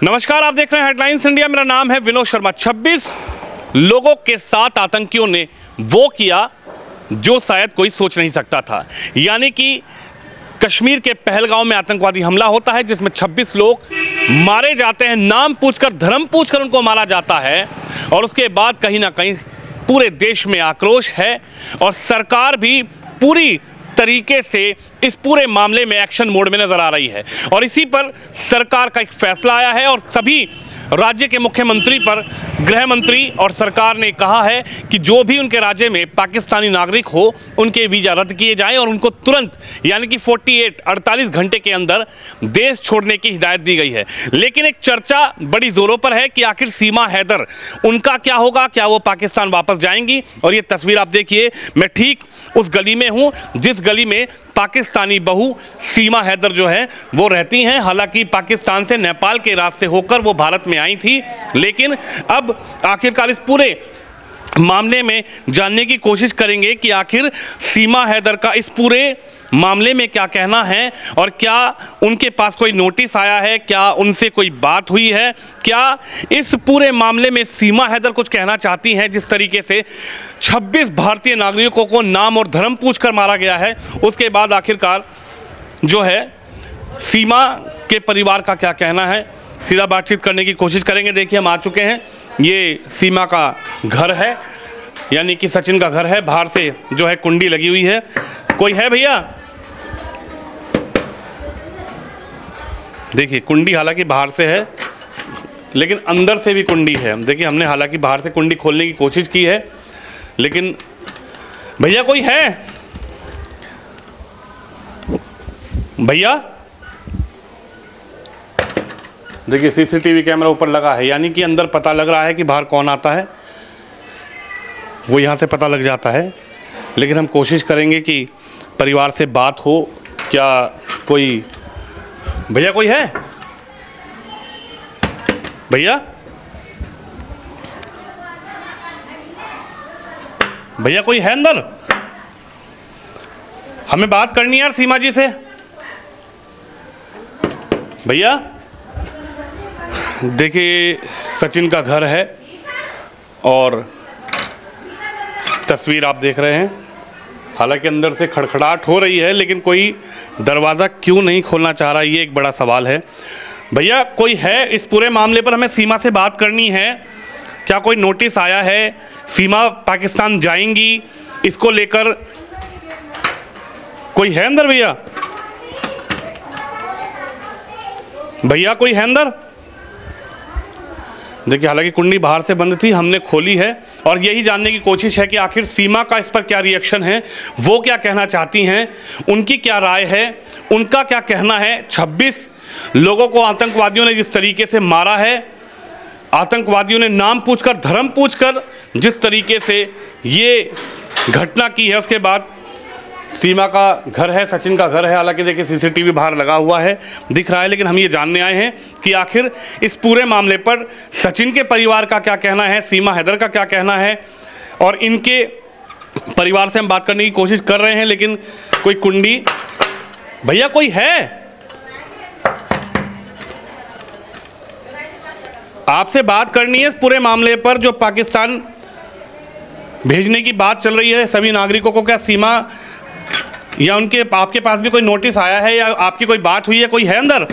नमस्कार, आप देख रहे हैं हेडलाइंस इंडिया। मेरा नाम है विनोद शर्मा। 26 लोगों के साथ आतंकियों ने वो किया जो शायद कोई सोच नहीं सकता था। यानी कि कश्मीर के पहलगांव में आतंकवादी हमला होता है जिसमें 26 लोग मारे जाते हैं, नाम पूछकर, धर्म पूछकर उनको मारा जाता है। और उसके बाद कहीं ना कहीं पूरे देश में आक्रोश है और सरकार भी पूरी तरीके से इस पूरे मामले में एक्शन मोड में नजर आ रही है। और इसी पर सरकार का एक फैसला आया है और सभी राज्य के मुख्यमंत्री पर गृह मंत्री और सरकार ने कहा है कि जो भी उनके राज्य में पाकिस्तानी नागरिक हो उनके वीज़ा रद्द किए जाएं और उनको तुरंत यानी कि 48 घंटे के अंदर देश छोड़ने की हिदायत दी गई है। लेकिन एक चर्चा बड़ी ज़ोरों पर है कि आखिर सीमा हैदर, उनका क्या होगा, क्या वो पाकिस्तान वापस जाएंगी। और ये तस्वीर आप देखिए, मैं ठीक उस गली में हूँ जिस गली में पाकिस्तानी बहू सीमा हैदर जो है वो रहती हैं। हालांकि पाकिस्तान से नेपाल के रास्ते होकर वो भारत में आई थी, लेकिन अब आखिरकार इस पूरे मामले में जानने की कोशिश करेंगे कि आखिर सीमा हैदर का इस पूरे मामले में क्या कहना है और क्या उनके पास कोई नोटिस आया है, क्या उनसे कोई बात हुई है, क्या इस पूरे मामले में सीमा हैदर कुछ कहना चाहती हैं। जिस तरीके से 26 भारतीय नागरिकों को नाम और धर्म पूछकर मारा गया है, उसके बाद आखिरकार जो है सीमा के परिवार का क्या कहना है, सीधा बातचीत करने की कोशिश करेंगे। देखिए, हम आ चुके हैं, ये सीमा का घर है, यानी कि सचिन का घर है। बाहर से जो है कुंडी लगी हुई है। कोई है भैया? देखिए, कुंडी हालांकि बाहर से है लेकिन अंदर से भी कुंडी है। देखिए, हमने हालांकि बाहर से कुंडी खोलने की कोशिश की है, लेकिन भैया कोई है? भैया देखिए, सीसीटीवी कैमरा ऊपर लगा है, यानी कि अंदर पता लग रहा है कि बाहर कौन आता है, वो यहाँ से पता लग जाता है। लेकिन हम कोशिश करेंगे कि परिवार से बात हो। क्या कोई भैया कोई है? भैया भैया कोई है अंदर? हमें बात करनी है यार सीमा जी से। भैया देखिए, सचिन का घर है और तस्वीर आप देख रहे हैं। हालांकि अंदर से खड़खड़ाहट हो रही है, लेकिन कोई दरवाज़ा क्यों नहीं खोलना चाह रहा, ये एक बड़ा सवाल है। भैया कोई है? इस पूरे मामले पर हमें सीमा से बात करनी है। क्या कोई नोटिस आया है? सीमा पाकिस्तान जाएंगी, इसको लेकर कोई है अंदर? भैया भैया कोई है अंदर? देखिए, हालांकि कुंडी बाहर से बंद थी, हमने खोली है और यही जानने की कोशिश है कि आखिर सीमा का इस पर क्या रिएक्शन है, वो क्या कहना चाहती हैं, उनकी क्या राय है, उनका क्या कहना है। 26 लोगों को आतंकवादियों ने जिस तरीके से मारा है, आतंकवादियों ने नाम पूछकर, धर्म पूछकर जिस तरीके से ये घटना की है, उसके बाद सीमा का घर है, सचिन का घर है। हालांकि देखिए, सीसीटीवी बाहर लगा हुआ है, दिख रहा है, लेकिन हम ये जानने आए हैं कि आखिर इस पूरे मामले पर सचिन के परिवार का क्या कहना है, सीमा हैदर का क्या कहना है। और इनके परिवार से हम बात करने की कोशिश कर रहे हैं, लेकिन कोई कुंडी। भैया कोई है? आपसे बात करनी है इस पूरे मामले पर जो पाकिस्तान भेजने की बात चल रही है सभी नागरिकों को। क्या सीमा या उनके आपके पास भी कोई नोटिस आया है या आपकी कोई बात हुई है? कोई है अंदर?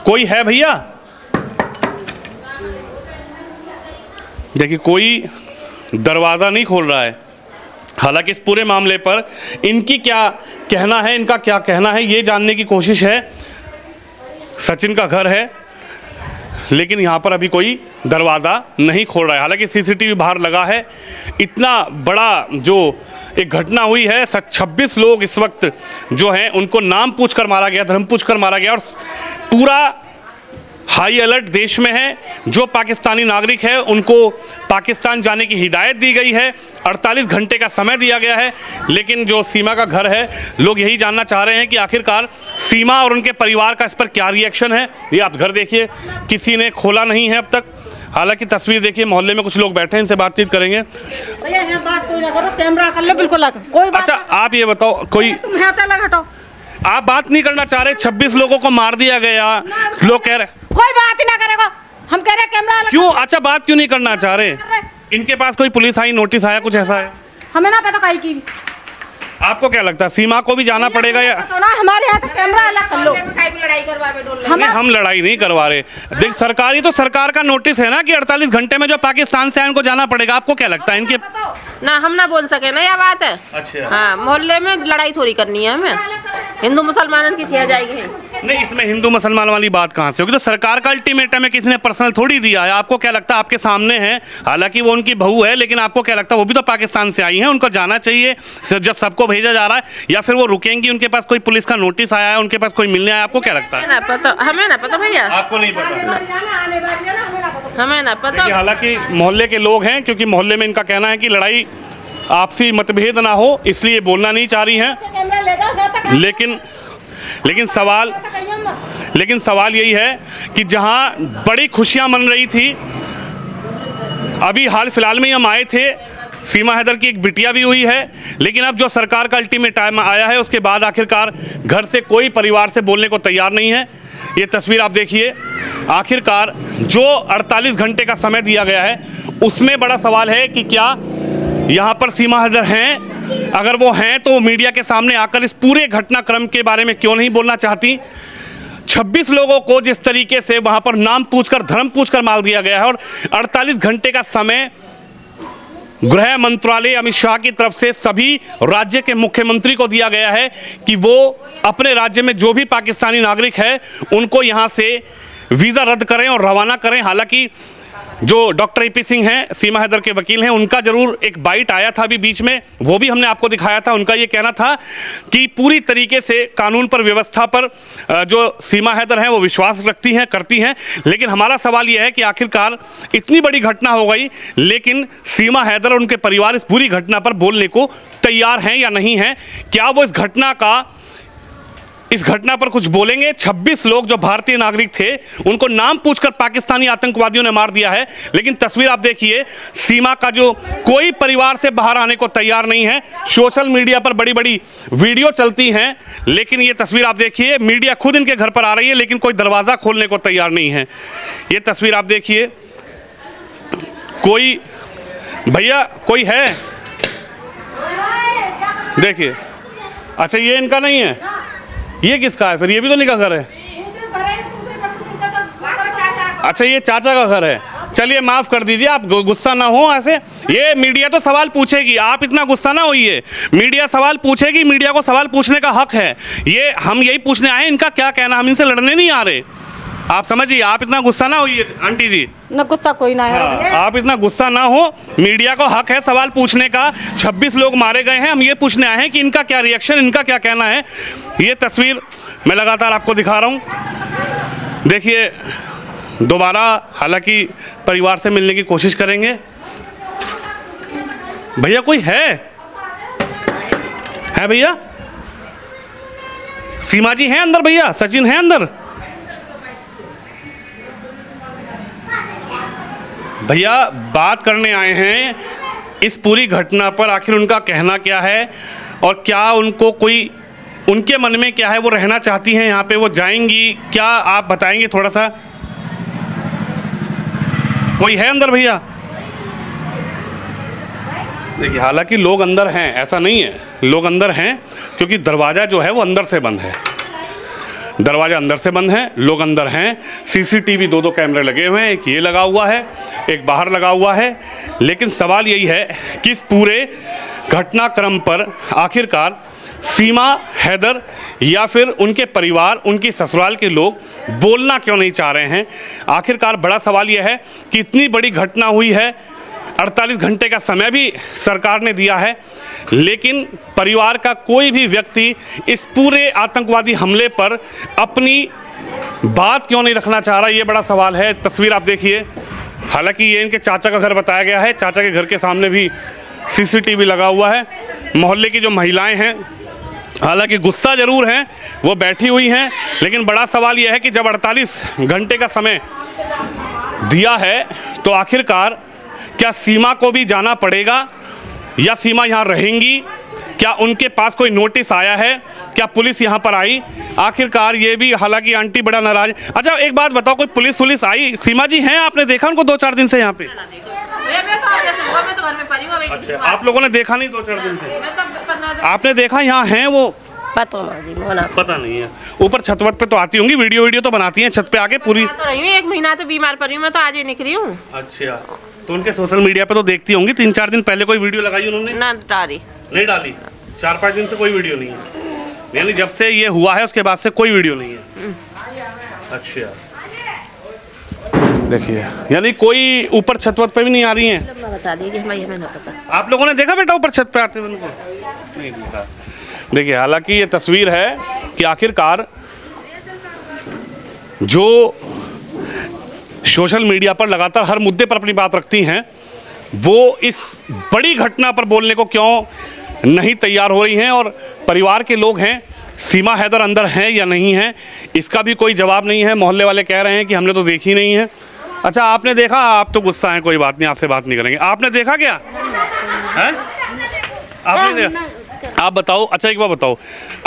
कोई है भैया? देखिए, कोई दरवाज़ा नहीं खोल रहा है। हालांकि इस पूरे मामले पर इनकी क्या कहना है, इनका क्या कहना है, ये जानने की कोशिश है। सचिन का घर है, लेकिन यहाँ पर अभी कोई दरवाज़ा नहीं खोल रहा है। हालांकि सीसीटीवी बाहर लगा है। इतना बड़ा जो एक घटना हुई है, 26 लोग इस वक्त जो हैं उनको नाम पूछकर मारा गया, धर्म पूछकर मारा गया और पूरा हाई अलर्ट देश में है। जो पाकिस्तानी नागरिक है उनको पाकिस्तान जाने की हिदायत दी गई है, 48 घंटे का समय दिया गया है। लेकिन जो सीमा का घर है, लोग यही जानना चाह रहे हैं कि आखिरकार सीमा और उनके परिवार का इस पर क्या रिएक्शन है। ये आप घर देखिए, किसी ने खोला नहीं है अब तक। हालांकि तस्वीर देखिए, मोहल्ले में कुछ लोग बैठे हैं, इनसे बातचीत करेंगे। भैया बात कोई ना करो, कैमरा कर लो बिल्कुल कोई बात। अच्छा, आप ये बताओ, कोई तुम यहाँ तक हटो, आप बात नहीं करना चाह रहे? 26 लोगों को मार दिया गया, लोग कह रहे कोई बात ही ना करेगा, हम कह रहे कैमरा क्यों? अच्छा, बात क्यों नहीं करना चाह रहे? इनके पास कोई पुलिस आई, नोटिस आया, कुछ ऐसा है? हमें ना पता कहीं की। आपको क्या लगता है सीमा को भी जाना पड़ेगा या? तो ना हमारे यहाँ तो कैमरा अलग कर लो। नहीं, हम लड़ाई नहीं करवा रहे। देख, सरकारी तो सरकार का नोटिस है ना कि 48 घंटे में जो पाकिस्तान से आए उनको जाना पड़ेगा। आपको क्या लगता है इनके? ना हम ना बोल सके ना, यह बात है। अच्छा। हाँ, मोहल्ले में लड़ाई थोड़ी करनी है हमें, हिंदू मुसलमान की सिया जाएगी। नहीं, इसमें हिंदू मुसलमान वाली बात कहाँ से होगी? तो सरकार का अल्टीमेटम है, किसी ने पर्सनल थोड़ी दिया है। आपको क्या लगता है? आपके सामने है, हालांकि वो उनकी बहू है, लेकिन आपको क्या लगता है वो भी तो पाकिस्तान से आई हैं, उनको जाना चाहिए जब सबको भेजा जा रहा है? या फिर वो रुकेंगी? उनके पास कोई पुलिस का नोटिस आया है, उनके पास कोई मिलने आया? आपको क्या लगता है? हमें ना पता भैया, आपको नहीं पता? हमें ना पता। हालांकि मोहल्ले के लोग हैं, क्योंकि मोहल्ले में इनका कहना है कि लड़ाई आपसी मतभेद ना हो, इसलिए बोलना नहीं चाह रही हैं। लेकिन सवाल यही है कि जहां बड़ी खुशियां मन रही थी, अभी हाल फिलहाल में हम आए थे, सीमा हैदर की एक बिटिया भी हुई है, लेकिन अब जो सरकार का अल्टीमेट टाइम आया है उसके बाद आखिरकार घर से कोई परिवार से बोलने को तैयार नहीं है। ये तस्वीर आप देखिए। आखिरकार जो 48 घंटे का समय दिया गया है उसमें बड़ा सवाल है कि क्या यहाँ पर सीमा हैदर हैं? अगर वो हैं तो मीडिया के सामने आकर इस पूरे घटनाक्रम के बारे में क्यों नहीं बोलना चाहती? 26 लोगों को जिस तरीके से वहाँ पर नाम पूछकर, धर्म पूछकर मार दिया गया है, और 48 घंटे का समय गृह मंत्रालय अमित शाह की तरफ से सभी राज्य के मुख्यमंत्री को दिया गया है कि वो अपने राज्य में जो भी पाकिस्तानी नागरिक है उनको यहाँ से वीज़ा रद्द करें और रवाना करें। हालांकि जो डॉक्टर AP सिंह हैं, सीमा हैदर के वकील हैं, उनका जरूर एक बाइट आया था अभी बीच में, वो भी हमने आपको दिखाया था। उनका ये कहना था कि पूरी तरीके से कानून पर, व्यवस्था पर जो सीमा हैदर हैं वो विश्वास रखती हैं, करती हैं। लेकिन हमारा सवाल ये है कि आखिरकार इतनी बड़ी घटना हो गई, लेकिन सीमा हैदर और उनके परिवार इस पूरी घटना पर बोलने को तैयार हैं या नहीं हैं? क्या वो इस घटना पर कुछ बोलेंगे? 26 लोग जो भारतीय नागरिक थे उनको नाम पूछकर पाकिस्तानी आतंकवादियों ने मार दिया है, लेकिन तस्वीर आप देखिए, सीमा का जो कोई परिवार से बाहर आने को तैयार नहीं है। सोशल मीडिया पर बड़ी बड़ी वीडियो चलती हैं, लेकिन ये तस्वीर आप देखिए, मीडिया खुद इनके घर पर आ रही है लेकिन कोई दरवाज़ा खोलने को तैयार नहीं है। ये तस्वीर आप देखिए। कोई भैया कोई है? देखिए, अच्छा ये इनका नहीं है, ये किसका है फिर? ये भी तो इनका घर है। अच्छा, ये चाचा का घर है। चलिए माफ़ कर दीजिए, आप गुस्सा ना हो ऐसे। ये मीडिया तो सवाल पूछेगी, आप इतना गुस्सा ना होइए। मीडिया सवाल पूछेगी, मीडिया को सवाल पूछने का हक है। ये हम यही पूछने आए इनका क्या कहना, हम इनसे लड़ने नहीं आ रहे। आप समझिए, आप इतना गुस्सा ना होइए आंटी जी। ना गुस्सा कोई ना है। हाँ, आप इतना गुस्सा ना हो, मीडिया को हक है सवाल पूछने का। 26 लोग मारे गए हैं, हम ये पूछने आए हैं कि इनका क्या रिएक्शन, इनका क्या कहना है। ये तस्वीर मैं लगातार आपको दिखा रहा हूँ। देखिए, दोबारा हालांकि परिवार से मिलने की कोशिश करेंगे। भैया कोई है भैया? सीमा जी हैं अंदर? भैया सचिन हैं अंदर? भैया बात करने आए हैं इस पूरी घटना पर, आखिर उनका कहना क्या है और क्या उनको कोई, उनके मन में क्या है, वो रहना चाहती हैं यहाँ पे, वो जाएंगी क्या? आप बताएंगे थोड़ा सा। कोई है अंदर भैया? देखिए, हालांकि लोग अंदर हैं, ऐसा नहीं है, लोग अंदर हैं, क्योंकि दरवाज़ा जो है वो अंदर से बंद है। दरवाज़ा अंदर से बंद है, लोग अंदर हैं। CCTV 2 कैमरे लगे हुए हैं, एक ये लगा हुआ है, एक बाहर लगा हुआ है। लेकिन सवाल यही है कि इस पूरे घटनाक्रम पर आखिरकार सीमा हैदर या फिर उनके परिवार, उनकी ससुराल के लोग बोलना क्यों नहीं चाह रहे हैं? आखिरकार बड़ा सवाल यह है कि इतनी बड़ी घटना हुई है, 48 घंटे का समय भी सरकार ने दिया है, लेकिन परिवार का कोई भी व्यक्ति इस पूरे आतंकवादी हमले पर अपनी बात क्यों नहीं रखना चाह रहा, ये बड़ा सवाल है। तस्वीर आप देखिए। हालांकि ये इनके चाचा का घर बताया गया है, चाचा के घर के सामने भी CCTV लगा हुआ है। मोहल्ले की जो महिलाएं हैं, हालांकि गुस्सा ज़रूर हैं, वो बैठी हुई हैं, लेकिन बड़ा सवाल यह है कि जब 48 घंटे का समय दिया है तो आखिरकार क्या सीमा को भी जाना पड़ेगा या सीमा यहाँ रहेंगी क्या उनके पास कोई नोटिस आया है? क्या पुलिस यहाँ पर आई? आखिरकार ये भी, हालांकि आंटी बड़ा नाराज। अच्छा एक बात बताओ, कोई पुलिस आई? सीमा जी हैं, आपने देखा उनको 2-4 दिन से यहाँ पे? मैं तो घर में पड़ी हूँ अभी। अच्छा, आप लोगों ने देखा नहीं 2-4 दिन से? मैं तो 15 दिन आपने देखा यहाँ हैं वो? पता नहीं है। ऊपर छत वत पे तो आती होंगी, वीडियो तो बनाती हैं छत पे आके पूरी? तो नहीं हूँ, 1 महीना तो बीमार पड़ी हूँ, मैं तो आज ही निकली हूँ। अच्छा, तो उनके सोशल मीडिया पे तो देखती होंगी, 3-4 दिन पहले कोई वीडियो लगाई उन्होंने? ना डाली। नहीं डाली? 4-5 दिन से कोई वीडियो नहीं है, यानी जब से ये हुआ है उसके बाद से कोई वीडियो नहीं है। अच्छा, देखिए, यानी कोई ऊपर छत वत पे भी नहीं आ रही हैं? बता दिए कि भाई हमें ना पता। आप लोगों ने देखा बेटा ऊपर छत पे आते हुए उनको? नहीं देखा। देखिए, हालांकि ये तस्वीर है कि आखिरकार जो सोशल मीडिया पर लगातार हर मुद्दे पर अपनी बात रखती हैं, वो इस बड़ी घटना पर बोलने को क्यों नहीं तैयार हो रही हैं। और परिवार के लोग हैं, सीमा हैदर अंदर हैं या नहीं हैं, इसका भी कोई जवाब नहीं है। मोहल्ले वाले कह रहे हैं कि हमने तो देखी नहीं है। अच्छा, आपने देखा? आप तो गुस्सा हैं, कोई बात नहीं, आपसे बात नहीं करेंगे। आपने देखा क्या है? आपने देखा? आप बताओ। अच्छा एक बात बताओ,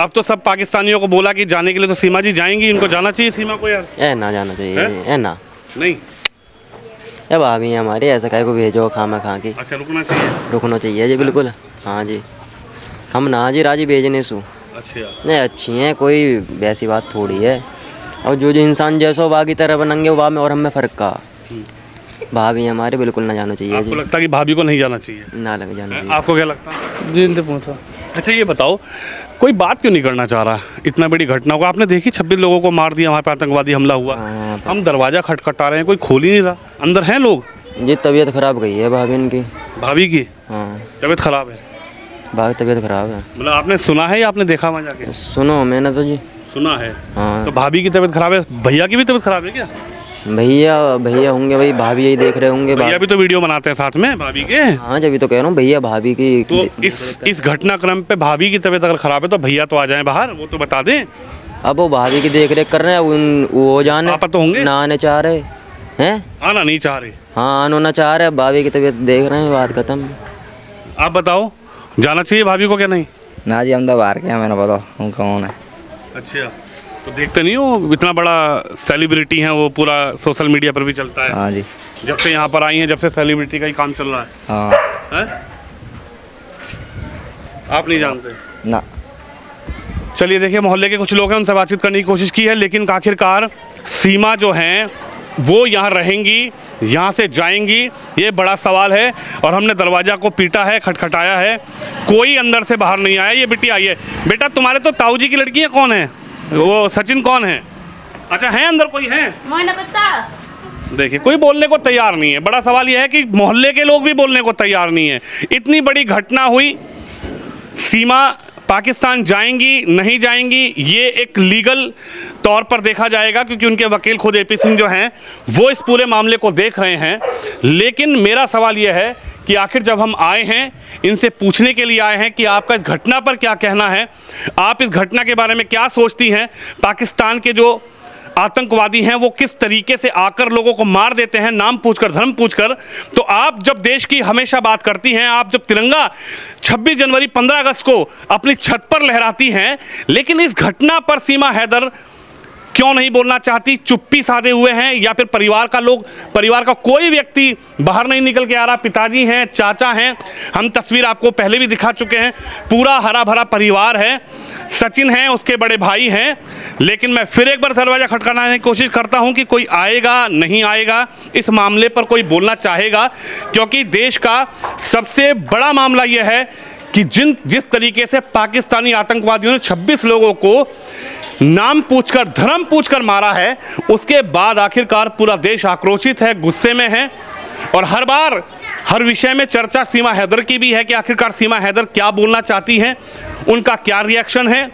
अब तो सब पाकिस्तानियों को बोला कि जाने के लिए, तो सीमा जी जाएंगी? इनको जाना चाहिए सीमा को यार? ए ना जाना चाहिए, ए ना नहीं। अब भाभी हमारे ऐसा कहे को भेजो खामा खा के। अच्छा, रुकना चाहिए जी बिल्कुल। हाँ जी, हम ना जी राजी भेजने सु। अच्छा, नहीं अच्छी हैं, कोई वैसी बात थोड़ी है। और जो इंसान जैसो बाकी तरह बनेंगे वो में और हमें फ़र्क का। भाभी हमारे बिल्कुल ना जाना चाहिए जी। आपको लगता है कि भाभी को नहीं जाना चाहिए? ना लग जाना चाहिए। आपको क्या लगता है? जी इनसे पूछो। अच्छा ये बताओ, कोई बात क्यों नहीं करना चाह रहा? इतना बड़ी घटना को आपने देखी, 26 लोगों को मार दिया, वहाँ पे आतंकवादी हमला हुआ। हम दरवाज़ा खटखटा रहे हैं, कोई खोल ही नहीं रहा, अंदर हैं लोग। जी तबीयत खराब गई है भाभी इनकी। भाभी की? हाँ तबीयत खराब है? भाभी तबीयत खराब है। मतलब आपने सुना है या आपने देखा वहाँ जाके? सुनो मैंने तो जी सुना है। हाँ। तो भाभी की तबीयत खराब है, भैया की भी तबीयत खराब है क्या? भैया होंगे भाई, भाभी यही देख रहे होंगे। भैया भी तो वीडियो बनाते हैं साथ में भाभी के। हाँ जब तो कह रहा हूँ भैया भाभी की। तो इस घटनाक्रम पे भाभी की तबीयत अगर खराब है तो भैया तो आ जाएं बाहर, वो तो बता दें। अब वो भाभी की देख रेख कर रहे हैं, वो जाने पापा तो होंगे ना आने चाह रहे हैं, आना नहीं चाह रहे। हाँ आना ना चाह रहे, भाभी की तबीयत देख रहे हैं, बात खत्म। आप बताओ, जाना चाहिए भाभी को क्या नहीं? ना जी हम तो बाहर के हैं, मैंने पता हम कौन है। अच्छा, तो देखते नहीं हो इतना बड़ा सेलिब्रिटी हैं वो, पूरा सोशल मीडिया पर भी चलता है। हाँ जी, जब से यहाँ पर आई हैं जब से सेलिब्रिटी का ही काम चल रहा है। हाँ हैं? आप नहीं जानते? ना। चलिए देखिए, मोहल्ले के कुछ लोग हैं, उनसे बातचीत करने की कोशिश की है, लेकिन आखिरकार सीमा जो हैं वो यहाँ रहेंगी, यहाँ से जाएंगी, ये बड़ा सवाल है। और हमने दरवाज़ा को पीटा है, खटखटाया है, कोई अंदर से बाहर नहीं आया। ये बेटी आई है। बेटा तुम्हारे तो ताऊ जी की लड़की है, कौन है वो? सचिन कौन है? अच्छा है अंदर, कोई है? देखिए कोई बोलने को तैयार नहीं है। बड़ा सवाल यह है कि मोहल्ले के लोग भी बोलने को तैयार नहीं है। इतनी बड़ी घटना हुई, सीमा पाकिस्तान जाएंगी नहीं जाएंगी ये एक लीगल तौर पर देखा जाएगा, क्योंकि उनके वकील खुद एपी सिंह जो हैं वो इस पूरे मामले को देख रहे हैं। लेकिन मेरा सवाल यह है कि आखिर जब हम आए हैं, इनसे पूछने के लिए आए हैं कि आपका इस घटना पर क्या कहना है, आप इस घटना के बारे में क्या सोचती हैं। पाकिस्तान के जो आतंकवादी हैं वो किस तरीके से आकर लोगों को मार देते हैं, नाम पूछकर, धर्म पूछकर। तो आप जब देश की हमेशा बात करती हैं, आप जब तिरंगा 26 जनवरी 15 अगस्त को अपनी छत पर लहराती हैं, लेकिन इस घटना पर सीमा हैदर क्यों नहीं बोलना चाहती, चुप्पी साधे हुए हैं, या फिर परिवार का कोई व्यक्ति बाहर नहीं निकल के आ रहा? पिताजी हैं, चाचा हैं, हम तस्वीर आपको पहले भी दिखा चुके हैं, पूरा हरा भरा परिवार है। सचिन हैं, उसके बड़े भाई हैं। लेकिन मैं फिर एक बार दरवाज़ा खटखटाने की कोशिश करता हूं कि कोई आएगा नहीं आएगा, इस मामले पर कोई बोलना चाहेगा, क्योंकि देश का सबसे बड़ा मामला यह है कि जिस तरीके से पाकिस्तानी आतंकवादियों ने 26 लोगों को नाम पूछकर, धर्म पूछकर मारा है, उसके बाद आखिरकार पूरा देश आक्रोशित है, गुस्से में है। और हर बार हर विषय में चर्चा सीमा हैदर की भी है कि आखिरकार सीमा हैदर क्या बोलना चाहती हैं, उनका क्या रिएक्शन है,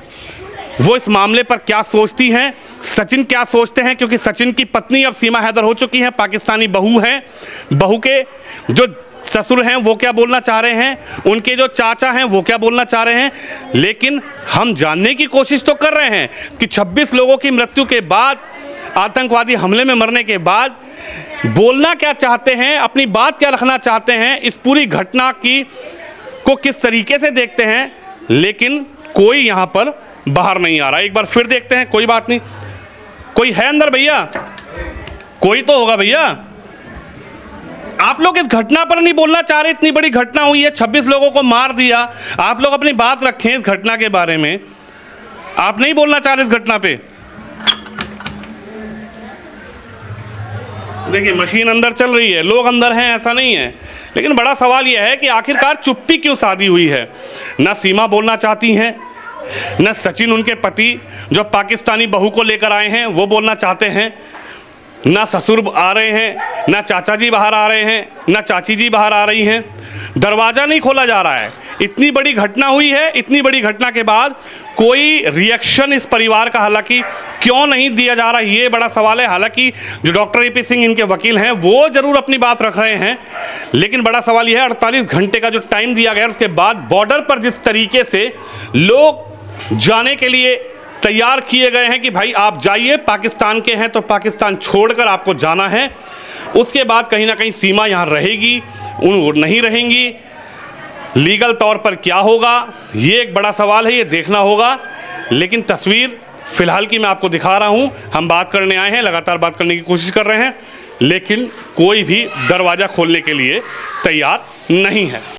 वो इस मामले पर क्या सोचती हैं, सचिन क्या सोचते हैं, क्योंकि सचिन की पत्नी अब सीमा हैदर हो चुकी हैं, पाकिस्तानी बहू हैं। बहू के जो ससुर हैं वो क्या बोलना चाह रहे हैं, उनके जो चाचा हैं वो क्या बोलना चाह रहे हैं। लेकिन हम जानने की कोशिश तो कर रहे हैं कि 26 लोगों की मृत्यु के बाद, आतंकवादी हमले में मरने के बाद बोलना क्या चाहते हैं, अपनी बात क्या रखना चाहते हैं, इस पूरी घटना की को किस तरीके से देखते हैं। लेकिन कोई यहाँ पर बाहर नहीं आ रहा। एक बार फिर देखते हैं, कोई बात नहीं। कोई है अंदर भैया? कोई तो होगा भैया। आप लोग इस घटना पर नहीं बोलना चाह रहे? इतनी बड़ी घटना हुई है, 26 लोगों को मार दिया। आप लोग अपनी बात रखें इस घटना के बारे में। आप नहीं बोलना चाह रहे इस घटना पे? देखिए मशीन अंदर चल रही है, लोग अंदर हैं, ऐसा नहीं है, लेकिन बड़ा सवाल यह है कि आखिरकार चुप्पी क्यों साधी हुई है? ना सीमा बोलना चाहती हैं, न सचिन उनके पति जो पाकिस्तानी बहू को लेकर आए हैं वो बोलना चाहते हैं, ना ससुर आ रहे हैं, ना चाचा जी बाहर आ रहे हैं, ना चाची जी बाहर आ रही हैं। दरवाज़ा नहीं खोला जा रहा है। इतनी बड़ी घटना हुई है, इतनी बड़ी घटना के बाद कोई रिएक्शन इस परिवार का हालांकि क्यों नहीं दिया जा रहा, ये बड़ा सवाल है। हालांकि जो डॉक्टर AP सिंह इनके वकील हैं वो ज़रूर अपनी बात रख रहे हैं, लेकिन बड़ा सवाल यह है 48 घंटे का जो टाइम दिया गया, उसके बाद बॉर्डर पर जिस तरीके से लोग जाने के लिए तैयार किए गए हैं कि भाई आप जाइए, पाकिस्तान के हैं तो पाकिस्तान छोड़कर आपको जाना है, उसके बाद कहीं ना कहीं सीमा यहाँ रहेगी, उन नहीं रहेंगी, लीगल तौर पर क्या होगा, ये एक बड़ा सवाल है, ये देखना होगा। लेकिन तस्वीर फ़िलहाल की मैं आपको दिखा रहा हूँ। हम बात करने आए हैं, लगातार बात करने की कोशिश कर रहे हैं, लेकिन कोई भी दरवाज़ा खोलने के लिए तैयार नहीं है।